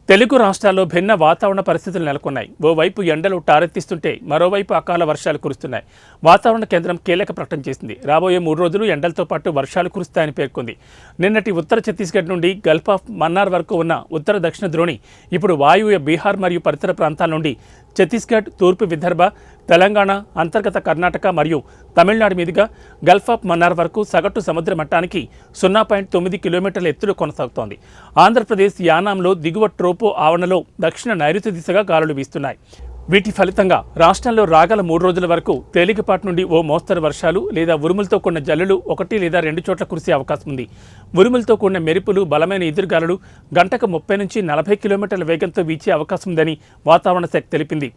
తెలుగు రాష్ట్రాల్లో భిన్న వాతావరణ పరిస్థితులు నెలకొన్నాయి. ఓవైపు ఎండలు టారెత్తిస్తుంటే మరోవైపు అకాల వర్షాలు కురుస్తున్నాయి. వాతావరణ కేంద్రం కీలక ప్రకటన చేసింది. రాబోయే 3 రోజులు ఎండలతో పాటు వర్షాలు కురుస్తాయని పేర్కొంది. నిన్నటి ఉత్తర ఛత్తీస్గఢ్ నుండి గల్ఫ్ ఆఫ్ మన్నార్ వరకు ఉన్న ఉత్తర దక్షిణ ద్రోణి ఇప్పుడు వాయువ్య బీహార్ మరియు పరిసర ప్రాంతాల నుండి ఛత్తీస్గఢ్, తూర్పు విదర్భ, తెలంగాణ, అంతర్గత కర్ణాటక మరియు తమిళనాడు మీదుగా గల్ఫ్ ఆఫ్ మన్నార్ వరకు సగటు సముద్ర మట్టానికి 0.9 కిలోమీటర్ల ఎత్తులో కొనసాగుతోంది. ఆంధ్రప్రదేశ్ యానాంలో దిగువ ట్రోపో ఆవరణలో దక్షిణ నైరుతి దిశగా గాలులు వీస్తున్నాయి. వీటి ఫలితంగా రాష్ట్రంలో రాగల 3 రోజుల వరకు తేలికపాటి నుండి ఓ మోస్తరు వర్షాలు లేదా ఉరుములతో కూడిన జల్లులు 1 లేదా 2 చోట్ల కురిసే అవకాశం ఉంది. ఉరుములతో కూడిన మెరుపులు, బలమైన ఎదురుగాలులు గంటకు 30 నుంచి 40 కిలోమీటర్ల వేగంతో వీచే అవకాశం ఉందని వాతావరణ శాఖ తెలిపింది.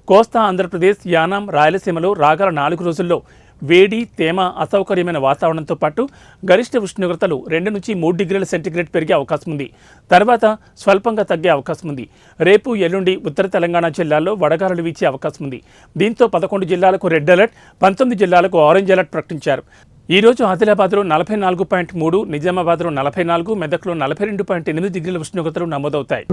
కోస్తా ఆంధ్రప్రదేశ్, యానాం, రాయలసీమలో రాగల 4 రోజుల్లో వేడి, తేమ, అసౌకర్యమైన వాతావరణంతో పాటు గరిష్ట ఉష్ణోగ్రతలు 2 నుంచి 3 డిగ్రీల సెంటీగ్రేడ్ పెరిగే అవకాశం ఉంది. తర్వాత స్వల్పంగా తగ్గే అవకాశం ఉంది. రేపు, ఎల్లుండి ఉత్తర తెలంగాణ జిల్లాల్లో వడగాలులు వీచే అవకాశం ఉంది. దీంతో 11 జిల్లాలకు రెడ్ అలర్ట్, 19 జిల్లాలకు ఆరెంజ్ అలర్ట్ ప్రకటించారు. ఈరోజు ఆదిలాబాద్లో 44.3, నిజామాబాద్లో 44, మెదక్లో 42.8 డిగ్రీల ఉష్ణోగ్రతలు నమోదవుతాయి.